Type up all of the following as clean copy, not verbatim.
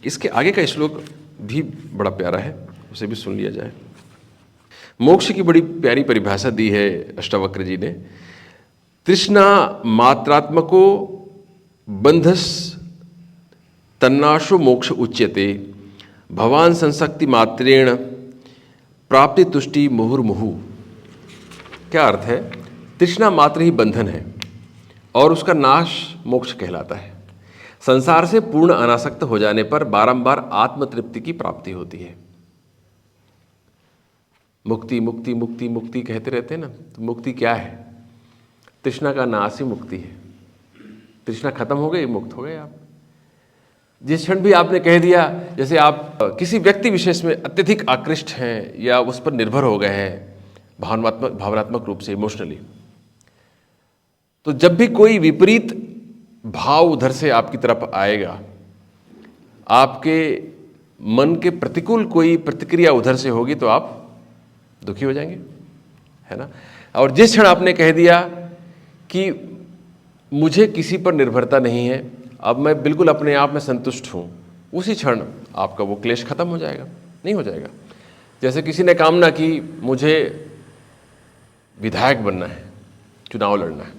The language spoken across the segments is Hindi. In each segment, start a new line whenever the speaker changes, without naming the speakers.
इसके आगे का श्लोक भी बड़ा प्यारा है, उसे भी सुन लिया जाए। मोक्ष की बड़ी प्यारी परिभाषा दी है अष्टावक्र जी ने। तृष्णा मात्रात्मको बंधस तन्नाशो मोक्ष उच्यते, भवान संसक्ति मात्रेण प्राप्ति तुष्टि मुहुर्मुहु। क्या अर्थ है? तृष्णा मात्र ही बंधन है और उसका नाश मोक्ष कहलाता है। संसार से पूर्ण अनासक्त हो जाने पर बारंबार आत्मतृप्ति की प्राप्ति होती है। मुक्ति मुक्ति मुक्ति मुक्ति कहते रहते हैं ना, तो मुक्ति क्या है? तृष्णा का नाश ही मुक्ति है। तृष्णा खत्म हो गई, मुक्त हो गए आप। जिस क्षण भी आपने कह दिया, जैसे आप किसी व्यक्ति विशेष में अत्यधिक आकृष्ट हैं या उस पर निर्भर हो गए हैं भावनात्मक रूप से, इमोशनली, तो जब भी कोई विपरीत भाव उधर से आपकी तरफ आएगा, आपके मन के प्रतिकूल कोई प्रतिक्रिया उधर से होगी, तो आप दुखी हो जाएंगे, है ना। और जिस क्षण आपने कह दिया कि मुझे किसी पर निर्भरता नहीं है, अब मैं बिल्कुल अपने आप में संतुष्ट हूँ, उसी क्षण आपका वो क्लेश खत्म हो जाएगा। नहीं हो जाएगा। जैसे किसी ने कामना की मुझे विधायक बनना है, चुनाव लड़ना है,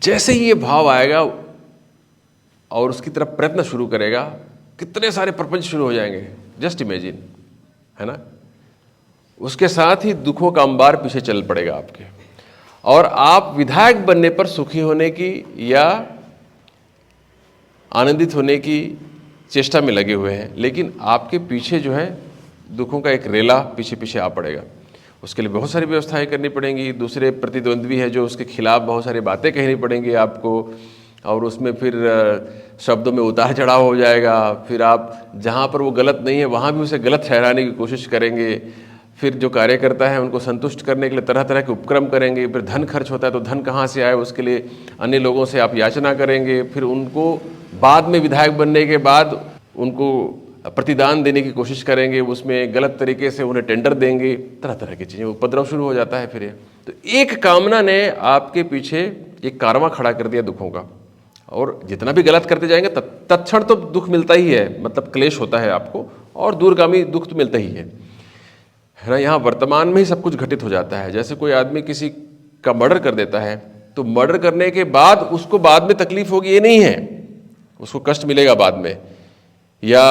जैसे ही ये भाव आएगा और उसकी तरफ प्रयत्न शुरू करेगा, कितने सारे प्रपंच शुरू हो जाएंगे, जस्ट इमेजिन, है ना। उसके साथ ही दुखों का अंबार पीछे चल पड़ेगा आपके, और आप विधायक बनने पर सुखी होने की या आनंदित होने की चेष्टा में लगे हुए हैं, लेकिन आपके पीछे जो है दुखों का एक रेला पीछे पीछे आ पड़ेगा। उसके लिए बहुत सारी व्यवस्थाएं करनी पड़ेंगी। दूसरे प्रतिद्वंद्वी है जो उसके खिलाफ बहुत सारी बातें कहनी पड़ेंगी आपको, और उसमें फिर शब्दों में उतार चढ़ाव हो जाएगा। फिर आप जहाँ पर वो गलत नहीं है वहाँ भी उसे गलत ठहराने की कोशिश करेंगे। फिर जो कार्यकर्ता है उनको संतुष्ट करने के लिए तरह तरह के उपक्रम करेंगे। फिर धन खर्च होता है तो धन कहाँ से आए, उसके लिए अन्य लोगों से आप याचना करेंगे। फिर उनको बाद में विधायक बनने के बाद उनको प्रतिदान देने की कोशिश करेंगे, उसमें गलत तरीके से उन्हें टेंडर देंगे, तरह तरह की चीज़ें, उपद्रव शुरू हो जाता है। फिर तो एक कामना ने आपके पीछे एक कारवां खड़ा कर दिया दुखों का, और जितना भी गलत करते जाएंगे तत्क्षण तो दुख मिलता ही है, मतलब क्लेश होता है आपको, और दूरगामी दुख तो मिलता ही है ना। यहाँ वर्तमान में ही सब कुछ घटित हो जाता है। जैसे कोई आदमी किसी का मर्डर कर देता है, तो मर्डर करने के बाद उसको बाद में तकलीफ होगी, ये नहीं है, उसको कष्ट मिलेगा बाद में, या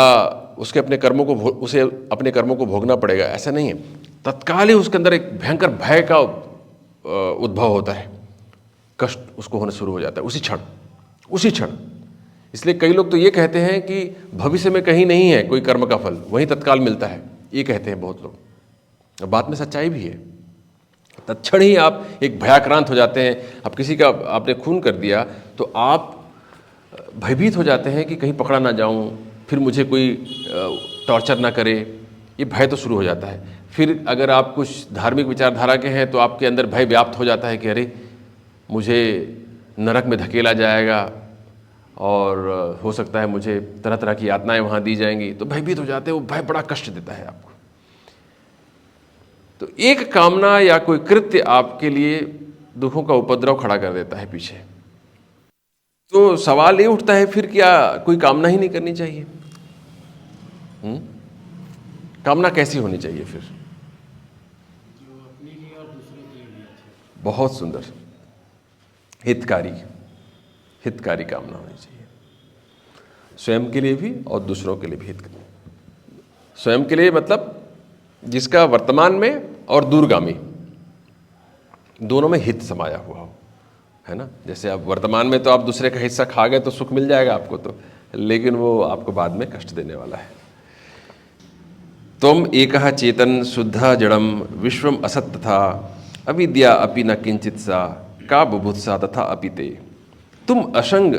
उसके अपने कर्मों को उसे अपने कर्मों को भोगना पड़ेगा, ऐसा नहीं है। तत्काल ही उसके अंदर एक भयंकर भय का उद्भव होता है, कष्ट उसको होना शुरू हो जाता है उसी क्षण। इसलिए कई लोग तो ये कहते हैं कि भविष्य में कहीं नहीं है कोई कर्म का फल, वहीं तत्काल मिलता है, ये कहते हैं बहुत लोग। बात में सच्चाई भी है। तत्क्षण ही आप एक भयाक्रांत हो जाते हैं। अब किसी का आपने खून कर दिया तो आप भयभीत हो जाते हैं कि कहीं पकड़ा ना जाऊं, फिर मुझे कोई टॉर्चर ना करे, ये भय तो शुरू हो जाता है। फिर अगर आप कुछ धार्मिक विचारधारा के हैं तो आपके अंदर भय व्याप्त हो जाता है कि अरे मुझे नरक में धकेला जाएगा और हो सकता है मुझे तरह तरह की यातनाएं वहाँ दी जाएंगी, तो भयभीत हो जाते हैं। वो भय बड़ा कष्ट देता है आपको। तो एक कामना या कोई कृत्य आपके लिए दुखों का उपद्रव खड़ा कर देता है पीछे। तो सवाल ये उठता है फिर क्या कोई कामना ही नहीं करनी चाहिए? कामना कैसी होनी चाहिए फिर?
जो अपने लिए और दूसरों के लिए भी अच्छा।
बहुत सुंदर, हितकारी कामना होनी चाहिए, स्वयं के लिए भी और दूसरों के लिए भी हितकारी। स्वयं के लिए मतलब जिसका वर्तमान में और दूरगामी दोनों में हित समाया हुआ हो, है ना। जैसे आप वर्तमान में तो आप दूसरे का हिस्सा खा गए तो सुख मिल जाएगा आपको, तो लेकिन वो आपको बाद में कष्ट देने वाला है। त्वम एकः चेतन शुद्धा जड़म विश्वम असत तथा अविद्या अपि न किंचित सा का बुभुत्सा तथा अपि ते। तुम असंग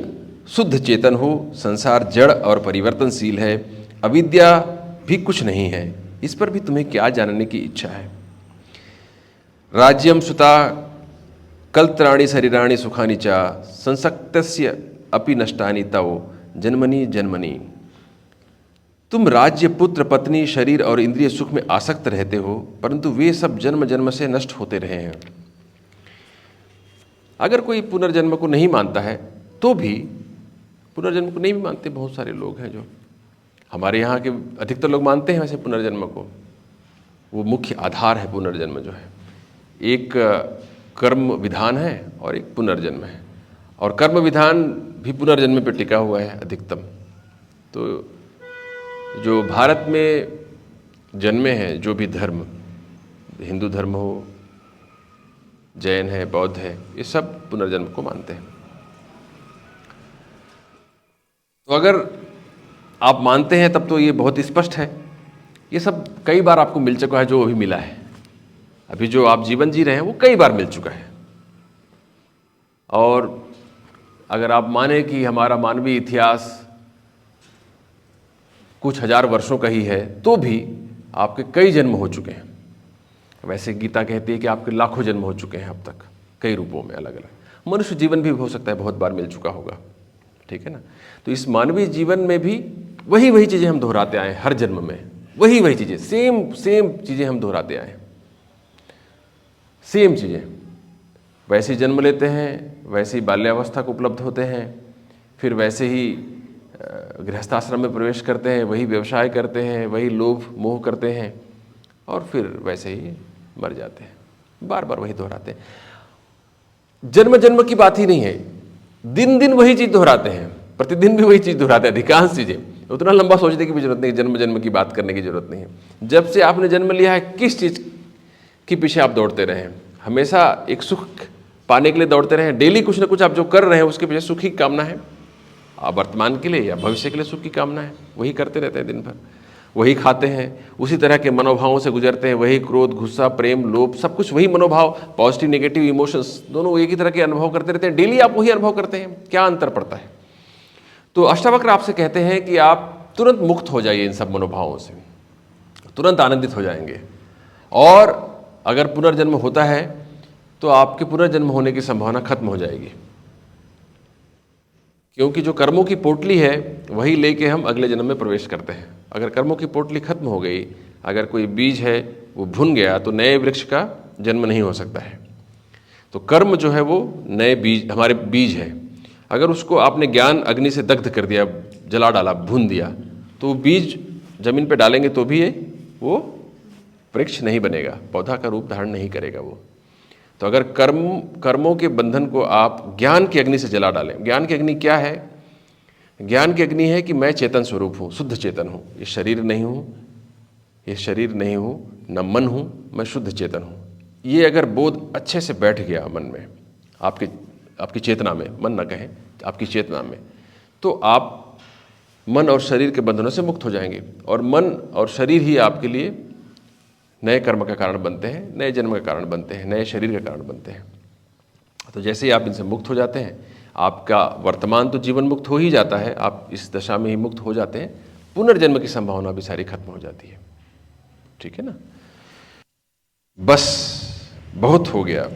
शुद्ध चेतन हो, संसार जड़ और परिवर्तनशील है, अविद्या भी कुछ नहीं है, इस पर भी तुम्हें क्या जानने की इच्छा है। राज्यम सुता कल्त्राणि शरीराणि सुखानि च संसक्तस्य अपि नष्टानि तव जन्मनि जन्मनि। तुम राज्य, पुत्र, पत्नी, शरीर और इंद्रिय सुख में आसक्त रहते हो, परंतु वे सब जन्म जन्म से नष्ट होते रहे हैं। अगर कोई पुनर्जन्म को नहीं मानता है तो भी पुनर्जन्म को नहीं भी मानते, बहुत सारे लोग हैं जो, हमारे यहाँ के अधिकतर लोग मानते हैं वैसे पुनर्जन्म को। वो मुख्य आधार है पुनर्जन्म जो है, एक कर्म विधान है और एक पुनर्जन्म है, और कर्म विधान भी पुनर्जन्म पर टिका हुआ है अधिकतम। तो जो भारत में जन्मे हैं जो भी धर्म, हिंदू धर्म हो, जैन है, बौद्ध है, ये सब पुनर्जन्म को मानते हैं। तो अगर आप मानते हैं तब तो ये बहुत स्पष्ट है, ये सब कई बार आपको मिल चुका है। जो अभी मिला है, अभी जो आप जीवन जी रहे हैं वो कई बार मिल चुका है। और अगर आप माने कि हमारा मानवीय इतिहास कुछ हजार वर्षों का ही है, तो भी आपके कई जन्म हो चुके हैं। वैसे गीता कहती है कि आपके लाखों जन्म हो चुके हैं अब तक, कई रूपों में अलग अलग। मनुष्य जीवन भी हो सकता है बहुत बार मिल चुका होगा, ठीक है ना। तो इस मानवीय जीवन में भी वही चीज़ें हम दोहराते आए हैं, हर जन्म में वही चीज़ें, सेम चीज़ें हम दोहराते आए हैं, सेम चीज़ें। वैसे ही जन्म लेते हैं, वैसे ही बाल्यावस्था को उपलब्ध होते हैं, फिर वैसे ही गृहस्थाश्रम में प्रवेश करते हैं, वही व्यवसाय करते हैं, वही लोभ मोह करते हैं, और फिर वैसे ही मर जाते हैं। बार बार वही दोहराते हैं। जन्म की बात ही नहीं है, दिन वही चीज़ दोहराते हैं, प्रतिदिन भी वही चीज़ दोहराते हैं। अधिकांश चीज़ें उतना लंबा सोचने की भी जरूरत नहीं, जन्म की बात करने की जरूरत नहीं है। जब से आपने जन्म लिया है, किस चीज़ के पीछे आप दौड़ते रहे हैं? हमेशा एक सुख पाने के लिए दौड़ते रहे हैं। डेली कुछ ना कुछ आप जो कर रहे हैं उसके पीछे सुख की कामना है, आप वर्तमान के लिए या भविष्य के लिए सुख की कामना है, वही करते रहते हैं दिन भर, वही खाते हैं, उसी तरह के मनोभावों से गुजरते हैं, वही क्रोध, गुस्सा, प्रेम, लोभ, सब कुछ वही मनोभाव, पॉजिटिव नेगेटिव इमोशंस दोनों एक ही तरह के अनुभव करते रहते हैं। डेली आप वही अनुभव करते हैं, क्या अंतर पड़ता है? तो अष्टावक्र आपसे कहते हैं कि आप तुरंत मुक्त हो जाइए इन सब मनोभावों से, तुरंत आनंदित हो जाएंगे। और अगर पुनर्जन्म होता है तो आपके पुनर्जन्म होने की संभावना खत्म हो जाएगी, क्योंकि जो कर्मों की पोटली है वही लेके हम अगले जन्म में प्रवेश करते हैं। अगर कर्मों की पोटली खत्म हो गई, अगर कोई बीज है वो भुन गया, तो नए वृक्ष का जन्म नहीं हो सकता है। तो कर्म जो है वो नए बीज, हमारे बीज है। अगर उसको आपने ज्ञान अग्नि से दग्ध कर दिया, जला डाला, भून दिया, तो वो बीज जमीन पे डालेंगे तो भी वो वृक्ष नहीं बनेगा, पौधा का रूप धारण नहीं करेगा वो। तो अगर कर्मों के बंधन को आप ज्ञान की अग्नि से जला डालें। ज्ञान की अग्नि क्या है? ज्ञान की अग्नि है कि मैं चेतन स्वरूप हूँ, शुद्ध चेतन हूँ, ये शरीर नहीं हूँ, न मन हूँ, मैं शुद्ध चेतन हूँ। ये अगर बोध अच्छे से बैठ गया मन में, आपकी चेतना में, मन न कहें, आपकी चेतना में, तो आप मन और शरीर के बंधनों से मुक्त हो जाएंगे। और मन और शरीर ही आपके लिए नए कर्म का कारण बनते हैं, नए जन्म का कारण बनते हैं, नए शरीर का कारण बनते हैं। तो जैसे ही आप इनसे मुक्त हो जाते हैं, आपका वर्तमान तो जीवन मुक्त हो ही जाता है, आप इस दशा में ही मुक्त हो जाते हैं, पुनर्जन्म की संभावना भी सारी खत्म हो जाती है। ठीक है ना? बस बहुत हो गया।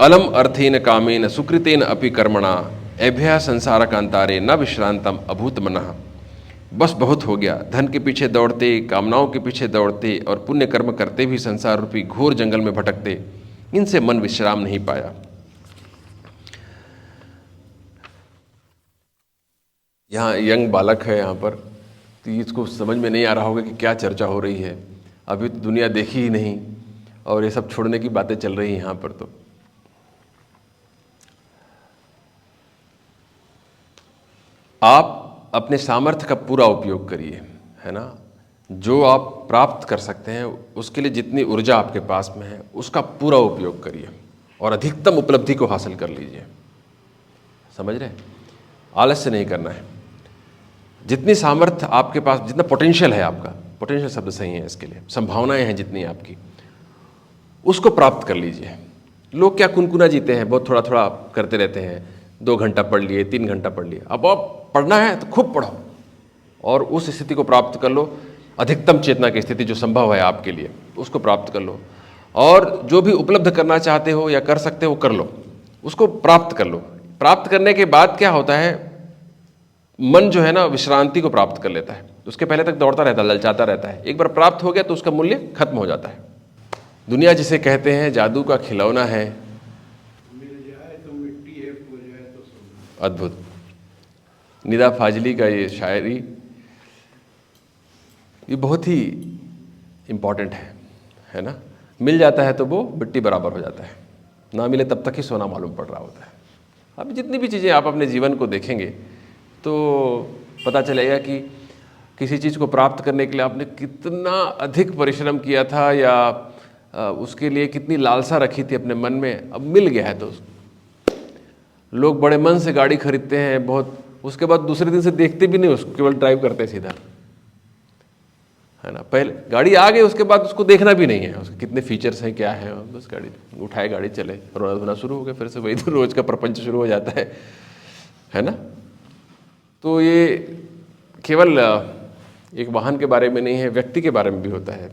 अलम अर्थेन कामेन सुकृतेन अपि कर्मणा एभ्या संसार कांतारे न विश्रांतम अभूत मनः। बस बहुत हो गया, धन के पीछे दौड़ते, कामनाओं के पीछे दौड़ते और पुण्य कर्म करते भी संसार रूपी घोर जंगल में भटकते, इनसे मन विश्राम नहीं पाया। यहाँ यंग बालक है यहाँ पर, तो इसको समझ में नहीं आ रहा होगा कि क्या चर्चा हो रही है। अभी तो दुनिया देखी ही नहीं और ये सब छोड़ने की बातें चल रही हैं यहाँ पर। तो आप अपने सामर्थ्य का पूरा उपयोग करिए, है ना। जो आप प्राप्त कर सकते हैं उसके लिए जितनी ऊर्जा आपके पास में है उसका पूरा उपयोग करिए और अधिकतम उपलब्धि को हासिल कर लीजिए। समझ रहे हैं? आलस्य नहीं करना है। जितनी सामर्थ्य आपके पास, जितना पोटेंशियल है आपका, पोटेंशियल शब्द सही है इसके लिए, संभावनाएं हैं जितनी आपकी, उसको प्राप्त कर लीजिए। लोग क्या कुनकुना जीते हैं, बहुत थोड़ा थोड़ा करते रहते हैं, 2 घंटा पढ़ लिए, 3 घंटा पढ़ लिए। अब आप पढ़ना है तो खूब पढ़ो और उस स्थिति को प्राप्त कर लो, अधिकतम चेतना की स्थिति जो संभव है आपके लिए, उसको प्राप्त कर लो। और जो भी उपलब्ध करना चाहते हो या कर सकते हो कर लो, उसको प्राप्त कर लो। प्राप्त करने के बाद क्या होता है, मन जो है ना विश्रांति को प्राप्त कर लेता है। उसके पहले तक दौड़ता रहता है, ललचाता रहता है। एक बार प्राप्त हो गया तो उसका मूल्य खत्म हो जाता है। दुनिया जिसे कहते हैं जादू का खिलौना है,
मिल जाए तो मिट्टी है, खो जाए तो सोना।
अद्भुत। निदा फाजली का ये शायरी, ये बहुत ही इम्पॉर्टेंट है ना। मिल जाता है तो वो मिट्टी बराबर हो जाता है, ना मिले तब तक ही सोना मालूम पड़ रहा होता है। अब जितनी भी चीज़ें आप अपने जीवन को देखेंगे तो पता चलेगा कि किसी चीज़ को प्राप्त करने के लिए आपने कितना अधिक परिश्रम किया था या उसके लिए कितनी लालसा रखी थी अपने मन में, अब मिल गया है तो लोग बड़े मन से गाड़ी खरीदते हैं बहुत, उसके बाद दूसरे दिन से देखते भी नहीं उसको, केवल ड्राइव करते सीधा, है ना। पहले गाड़ी आ गई उसके बाद उसको देखना भी नहीं है उसके कितने फीचर्स हैं क्या है, बस गाड़ी उठाए गाड़ी चले, रोना धोना शुरू हो गया, फिर से वही तो रोज का प्रपंच शुरू हो जाता है ना। तो ये केवल एक वाहन के बारे में नहीं है, व्यक्ति के बारे में भी होता है।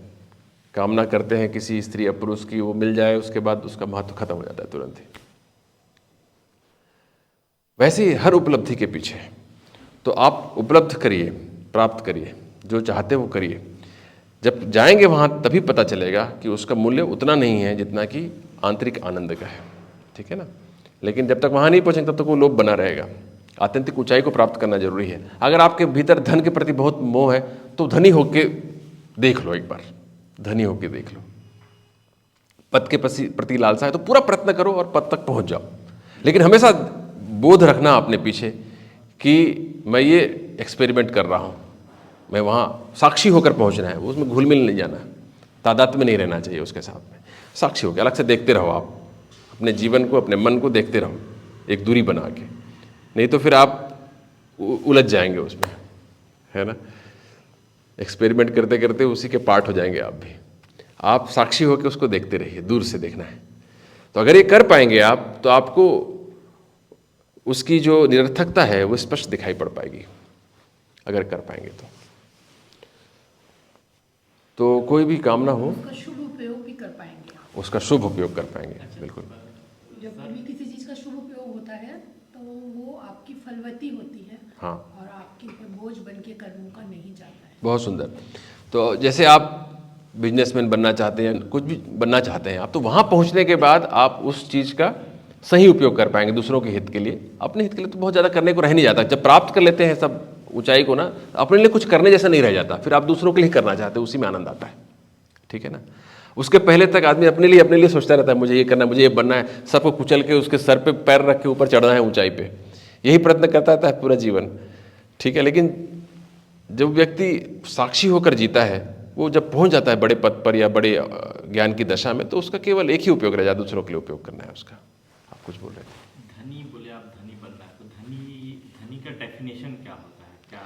कामना करते हैं किसी स्त्री या पुरुष की, वो मिल जाए उसके बाद उसका महत्व खत्म हो जाता है तुरंत ही। वैसे ही हर उपलब्धि के पीछे तो आप उपलब्ध करिए, प्राप्त करिए, जो चाहते वो करिए। जब जाएंगे वहाँ तभी पता चलेगा कि उसका मूल्य उतना नहीं है जितना कि आंतरिक आनंद का है, ठीक है ना। लेकिन जब तक वहाँ नहीं पहुँचेंगे तब तक वो लोभ बना रहेगा। आत्यंतिक ऊंचाई को प्राप्त करना जरूरी है। अगर आपके भीतर धन के प्रति बहुत मोह है तो धनी होके देख लो, एक बार धनी होके देख लो। पद के प्रति लालसा है तो पूरा प्रयत्न करो और पद तक पहुंच जाओ, लेकिन हमेशा बोध रखना अपने पीछे कि मैं ये एक्सपेरिमेंट कर रहा हूँ, मैं वहाँ साक्षी होकर पहुँचना है, उसमें घुल मिल नहीं जाना, तादाद में नहीं रहना चाहिए उसके साथ में। साक्षी होकर अलग से देखते रहो, आप अपने जीवन को, अपने मन को देखते रहो एक दूरी बना के, नहीं तो फिर आप उलझ जाएंगे उसमें, है ना। एक्सपेरिमेंट करते करते उसी के पार्ट हो जाएंगे आप भी। आप साक्षी होकर उसको देखते रहिए, दूर से देखना है। तो अगर ये कर पाएंगे आप तो आपको उसकी जो निरर्थकता है वो स्पष्ट दिखाई पड़ पाएगी, अगर कर पाएंगे तो कोई भी कामना हो
उसका शुभ उपयोग भी कर पाएंगे आप।
उसका शुभ उपयोग कर पाएंगे। बिल्कुल,
जब भी किसी चीज़ का शुभ उपयोग होता है तो वो आपकी फलवती होती है,
हाँ,
और आपके ऊपर बोझ बन के कर्मों का नहीं जाता है।
बहुत सुंदर। तो जैसे आप बिजनेसमैन बनना चाहते हैं, कुछ भी बनना चाहते हैं आप, तो वहाँ पहुँचने के बाद आप उस चीज़ का सही उपयोग कर पाएंगे दूसरों के हित के लिए। अपने हित के लिए तो बहुत ज़्यादा करने को रह नहीं जाता। जब प्राप्त कर लेते हैं सब ऊंचाई को ना, अपने लिए कुछ करने जैसा नहीं रह जाता, फिर आप दूसरों के लिए करना चाहते हैं, उसी में आनंद आता है, ठीक है ना। उसके पहले तक आदमी अपने लिए सोचता रहता है, मुझे ये करना है, मुझे ये बनना है, सबको कुचल के उसके सर पे पैर रख के ऊपर चढ़ना है ऊंचाई पे, यही प्रयत्न करता रहता है पूरा जीवन, ठीक है। लेकिन जब व्यक्ति साक्षी होकर जीता है, वो जब पहुंच जाता है बड़े पद पर या बड़े ज्ञान की दशा में, तो उसका केवल एक ही उपयोग रह जाता है, दूसरों के लिए उपयोग करना है उसका। आप कुछ बोल रहे थे।
धनी बोले आप, धनी बनना है तो धनी का डेफिनेशन क्या होता है, क्या?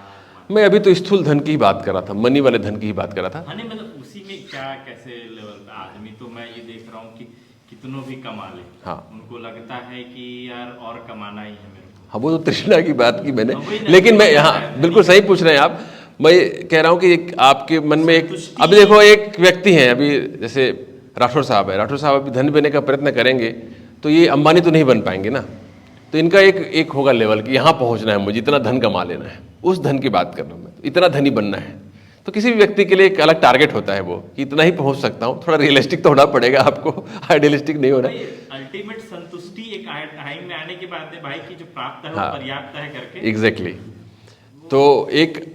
मैं अभी तो स्थूल धन की ही बात कर रहा था, मनी वाले धन की ही बात कर रहा था।
हाँ, नहीं मतलब उसी में क्या, कैसे लेवल का आदमी, तो मैं ये देख रहा हूँ कि कितनों भी कमा ले,
हाँ,
उनको लगता है कि यार और कमाना ही है मेरे को।
हाँ, वो तो तृष्णा की बात की मैंने, लेकिन मैं यहाँ बिल्कुल सही पूछ रहे हैं आप। मैं कह रहा हूँ कि आपके मन में एक, अभी देखो एक व्यक्ति है, अभी जैसे राठौर साहब है, राठौर साहब अभी धनी बनने का प्रयत्न करेंगे तो ये अंबानी तो नहीं बन पाएंगे ना। तो इनका एक होगा लेवल कि यहाँ पहुँचना है, मुझे इतना धन कमा लेना है, उस धन की बात कर रहा हूँ मैं, इतना धनी बनना है। तो किसी भी व्यक्ति के लिए एक अलग टारगेट होता है वो, कि इतना ही पहुँच सकता हूँ। थोड़ा रियलिस्टिक तो होना पड़ेगा आपको, आइडियलिस्टिक नहीं होना।
अल्टीमेट संतुष्टि एक टाइम में आने के बाद में भाई की जो प्राप्त है,
हाँ,
वो पर्याप्त है करके।
एग्जैक्टली। तो एक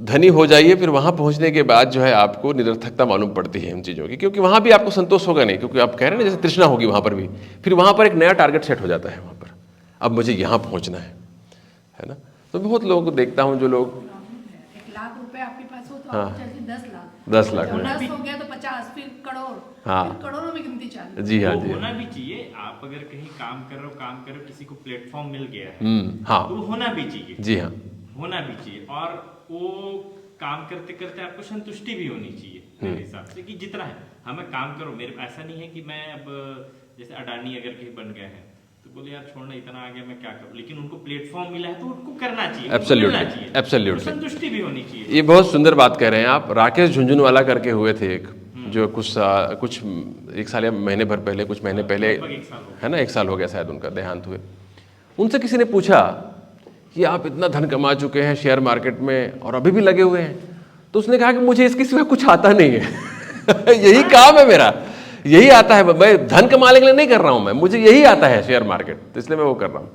धनी हो जाइए, फिर वहाँ पहुँचने के बाद जो है आपको निरर्थकता मालूम पड़ती है इन चीज़ों की, क्योंकि वहाँ भी आपको संतोष होगा नहीं, क्योंकि आप कह रहे हैं ना जैसे तृष्णा होगी वहाँ पर भी, फिर वहाँ पर एक नया टारगेट सेट हो जाता है वहाँ पर, अब मुझे यहाँ पहुँचना है ना। तो बहुत लोगों को देखता हूँ जो लोग
1 लाख रुपए आपके पास हो तो
हाँ,
आपको चाहिए 10 लाख,
10 लाख
जब
में।
10 हो गया तो 50, फिर करोड़,
हाँ,
फिर करोड़ों में गिनती चालू।
जी हाँ,
वो
जी
होना भी चाहिए। आप अगर कहीं काम कर रहे हो, किसी को प्लेटफॉर्म मिल गया है,
हाँ,
तो होना भी चाहिए,
जी हाँ,
होना भी चाहिए। और वो काम करते करते आपको संतुष्टि भी होनी चाहिए मेरे हिसाब से, कि जितना है हमें काम करो। मेरे ऐसा नहीं है कि मैं अब जैसे अडानी अगर कहीं बन गए हैं तो बोले यार छोड़ना, इतना आ गया मैं क्या करूं, लेकिन उनको प्लेटफॉर्म मिला है तो उनको करना चाहिए,
एब्सोल्युटली, एब्सोल्युटली,
संतुष्टि भी होनी चाहिए।
ये बहुत सुंदर बात कह रहे हैं आप। राकेश झुंझुनवाला करके हुए थे एक, जो कुछ 1 साल या महीने भर पहले, कुछ महीने पहले है ना, 1 साल हो गया शायद उनका देहांत हुए। उनसे किसी ने पूछा कि आप इतना धन कमा चुके हैं शेयर मार्केट में और अभी भी लगे हुए हैं, तो उसने कहा कि मुझे इसके सिवा कुछ आता नहीं है यही काम है मेरा, यही आता है, मैं धन कमाने के लिए नहीं कर रहा हूं, मैं, मुझे यही आता है शेयर मार्केट, तो इसलिए मैं वो कर रहा हूं।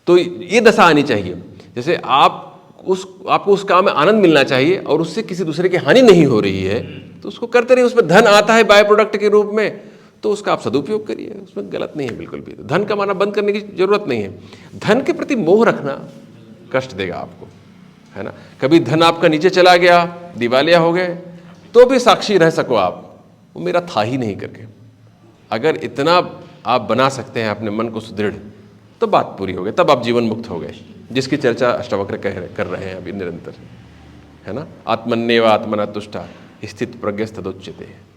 तो ये दशा आनी चाहिए जैसे आपको उस काम में आनंद मिलना चाहिए और उससे किसी दूसरे की हानि नहीं हो रही है तो उसको करते रहिए। उसमें धन आता है बाय प्रोडक्ट के रूप में तो उसका आप सदुपयोग करिए, उसमें गलत नहीं है बिल्कुल भी। धन कमाना बंद करने की जरूरत नहीं है। धन के प्रति मोह रखना कष्ट देगा आपको, है ना। कभी धन आपका नीचे चला गया, दिवालिया हो गए, तो भी साक्षी रह सको आप, वो मेरा था ही नहीं करके। अगर इतना आप बना सकते हैं अपने मन को सुदृढ़, तो बात पूरी हो गई, तब आप जीवन मुक्त हो गए, जिसकी चर्चा अष्टावक्र कर रहे हैं अभी निरंतर, है ना। आत्मन्येव आत्मना तुष्टा स्थित प्रज्ञस्तदुच्यते।